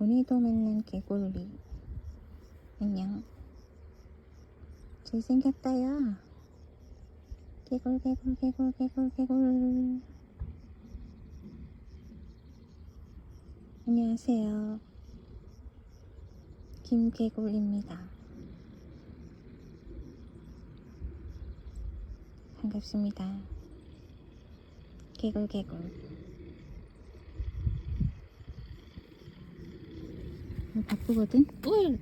무늬도 맺는 개굴리. 안녕. 잘생겼다 야. 개굴 개굴 개굴 개굴 개굴. 안녕하세요. 김개굴입니다. 반갑습니다. 개굴 개굴. 바쁘거든? 꿀!